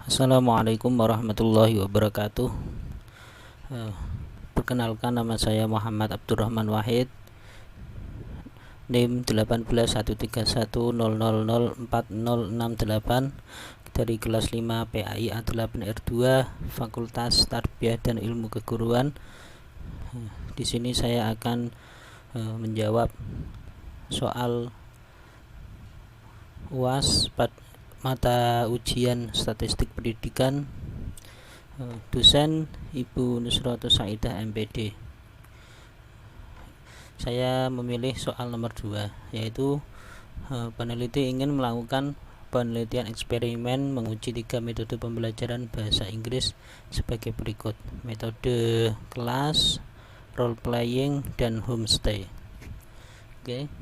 Assalamualaikum warahmatullahi wabarakatuh. Eh, Perkenalkan, nama saya Muhammad Abdurrahman Wahid, NIM 18.131.000.4068 dari kelas 5 PAI A8R2 Fakultas Tarbiyah dan Ilmu Keguruan. Di sini saya akan menjawab soal UAS mata ujian statistik pendidikan, dosen Ibu Nusratus Saidah MPD. Saya memilih soal nomor 2, yaitu peneliti ingin melakukan penelitian eksperimen menguji 3 metode pembelajaran bahasa Inggris sebagai berikut: metode kelas, role playing, dan homestay. Oke.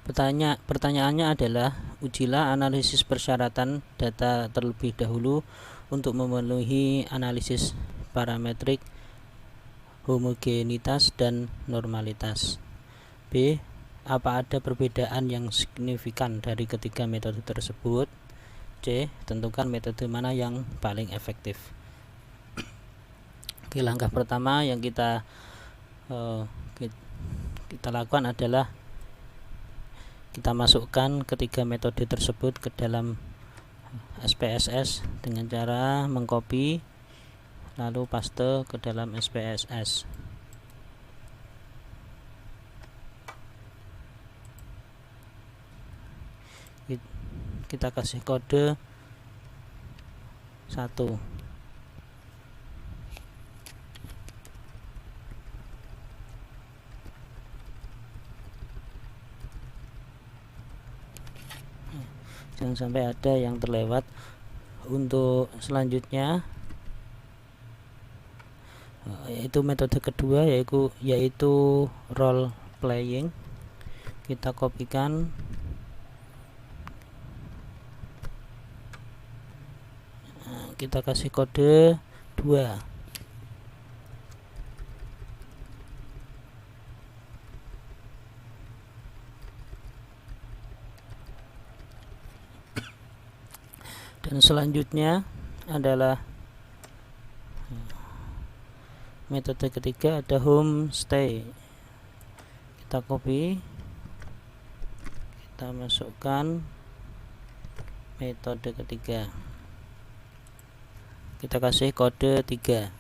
Pertanyaannya adalah, ujilah analisis persyaratan data terlebih dahulu untuk memenuhi analisis parametrik homogenitas dan normalitas. B. Apa ada perbedaan yang signifikan dari ketiga metode tersebut? C. Tentukan metode mana yang paling efektif. Oke, langkah pertama yang kita lakukan adalah kita masukkan ketiga metode tersebut ke dalam SPSS dengan cara mengcopy lalu paste ke dalam SPSS. Kita kasih kode 1. Jangan sampai ada yang terlewat. Untuk selanjutnya yaitu metode kedua, yaitu role playing. Kita kopikan, kita kasih kode 2. Dan selanjutnya adalah metode ketiga, ada homestay. Kita copy, kita masukkan metode ketiga, kita kasih kode 3.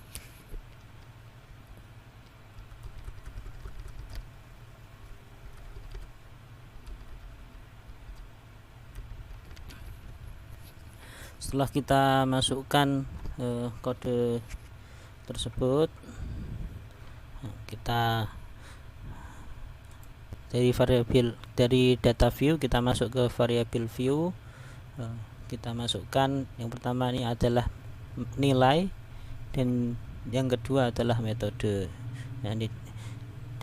Setelah kita masukkan kode tersebut, kita dari data view kita masuk ke variabel view. Kita masukkan yang pertama ini adalah nilai, dan yang kedua adalah metode.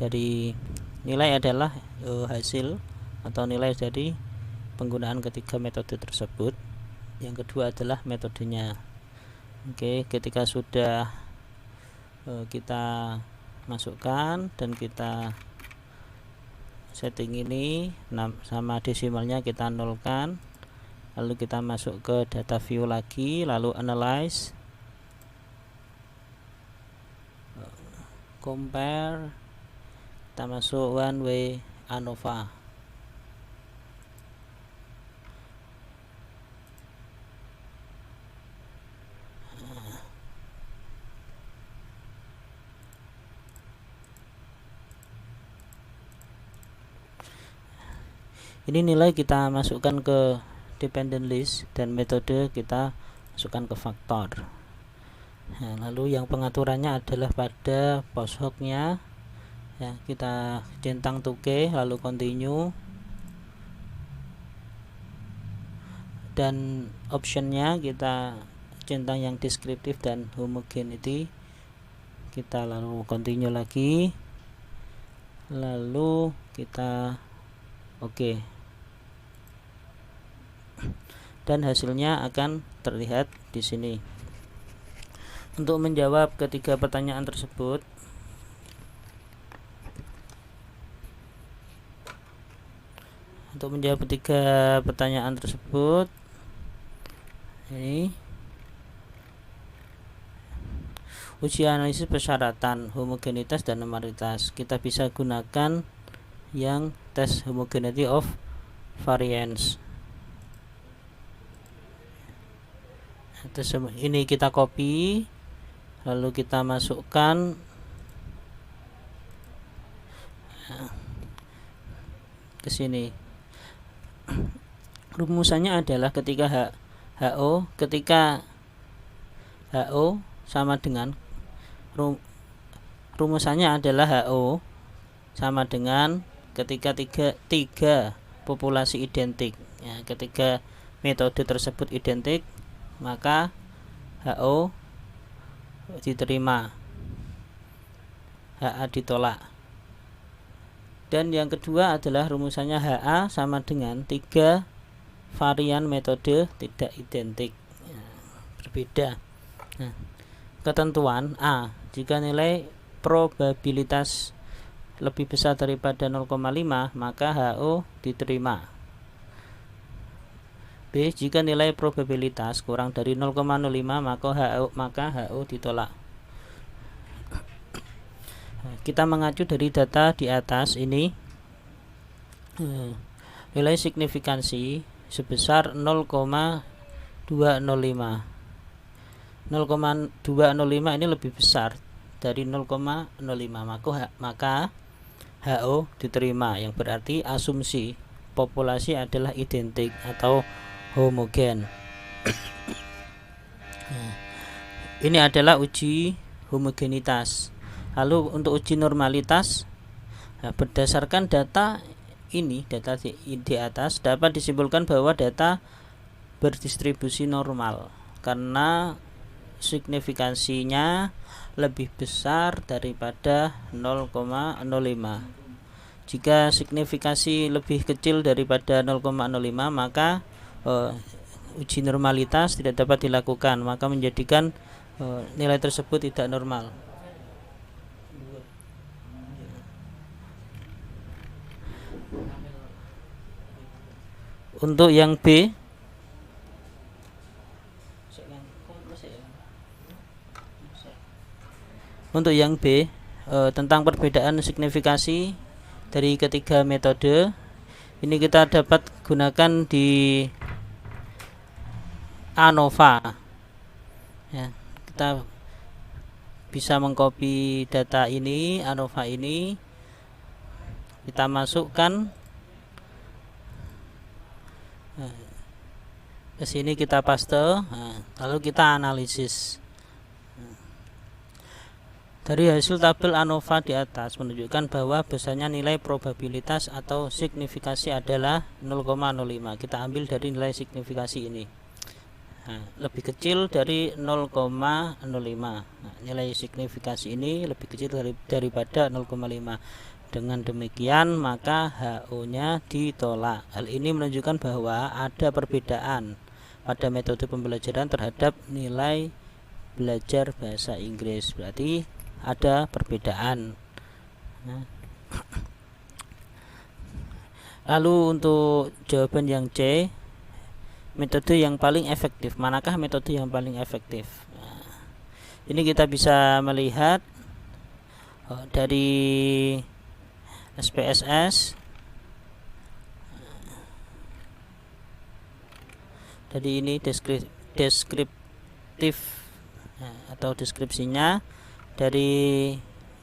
Dari nilai adalah hasil atau nilai dari penggunaan ketiga metode tersebut. Yang kedua adalah metodenya. Oke, ketika sudah kita masukkan dan kita setting ini sama desimalnya kita nolkan, lalu kita masuk ke data view lagi, lalu analyze, compare, kita masuk one way ANOVA. Ini nilai kita masukkan ke dependent list dan metode kita masukkan ke faktor. Nah, lalu yang pengaturannya adalah pada post hook-nya, ya, kita centang tuke lalu continue, dan optionnya kita centang yang deskriptif dan homogeneity. Kita lalu continue lagi, lalu kita oke. Dan hasilnya akan terlihat di sini. Untuk menjawab ketiga pertanyaan tersebut, Ini uji analisis persyaratan homogenitas dan normalitas. Kita bisa gunakan yang tes homogeneity of variance. Ini kita copy, lalu kita masukkan ke sini. Rumusannya adalah ketika HO sama dengan rumusannya adalah HO sama dengan ketika tiga populasi identik. Ya, ketika metode tersebut identik, maka HO diterima, HA ditolak. Dan yang kedua adalah rumusannya HA sama dengan 3 varian metode tidak identik, ya, berbeda. Nah, ketentuan A, jika nilai probabilitas lebih besar daripada 0,5 maka HO diterima. B, jika nilai probabilitas kurang dari 0,05 maka HO ditolak. Kita mengacu dari data di atas ini, nilai signifikansi sebesar 0,205. 0,205 ini lebih besar dari 0,05 maka HO diterima, yang berarti asumsi populasi adalah identik atau homogen. Ini adalah uji homogenitas. Lalu untuk uji normalitas, berdasarkan data ini, data di atas, dapat disimpulkan bahwa data berdistribusi normal karena signifikansinya lebih besar daripada 0,05. Jika signifikasi lebih kecil daripada 0,05 maka uji normalitas tidak dapat dilakukan, maka menjadikan nilai tersebut tidak normal. Untuk yang B, tentang perbedaan signifikasi dari ketiga metode, ini kita dapat gunakan di ANOVA. Ya, kita bisa mengcopy data ini, ANOVA ini, kita masukkan ke sini, kita paste, lalu kita analisis. Dari hasil tabel ANOVA di atas menunjukkan bahwa biasanya nilai probabilitas atau signifikasi adalah 0,05. Kita ambil dari nilai signifikasi ini. Lebih kecil dari 0,05. Nilai signifikasi ini lebih kecil daripada 0,5. Dengan demikian maka HO-nya ditolak. Hal ini menunjukkan bahwa ada perbedaan pada metode pembelajaran terhadap nilai belajar bahasa Inggris. Berarti ada perbedaan. Lalu untuk jawaban yang C, metode yang paling efektif. Manakah metode yang paling efektif? Ini kita bisa melihat dari SPSS. Jadi ini deskriptif atau deskripsinya dari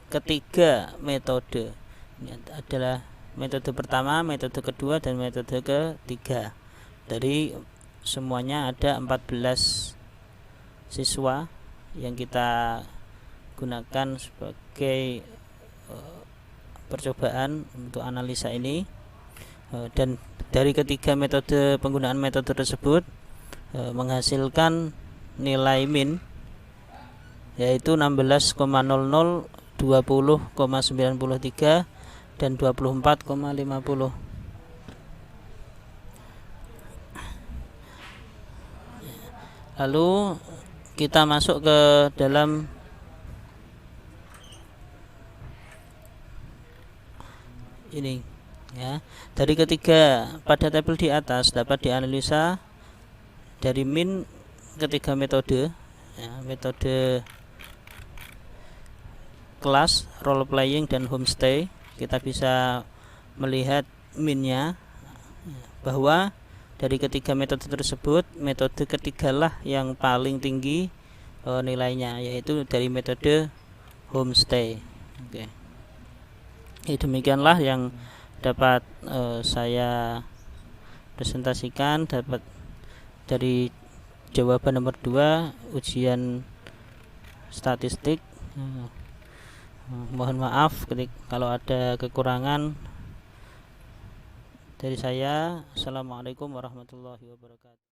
ketiga metode. Ini adalah metode pertama, metode kedua, dan metode ketiga. Dari semuanya ada 14 siswa yang kita gunakan sebagai percobaan untuk analisa ini, dan dari ketiga metode, penggunaan metode tersebut menghasilkan nilai min yaitu 16,00, 20,93 dan 24,50. Lalu kita masuk ke dalam ini, ya. Dari ketiga pada tabel di atas dapat dianalisa dari min ketiga metode, ya, metode kelas, role playing, dan homestay. Kita bisa melihat minnya, bahwa dari ketiga metode tersebut, metode ketigalah yang paling tinggi nilainya, yaitu dari metode homestay. Oke. Demikianlah yang dapat saya presentasikan, dapat dari jawaban nomor 2 ujian statistik. Mohon maaf kalau ada kekurangan dari saya. Assalamualaikum warahmatullahi wabarakatuh.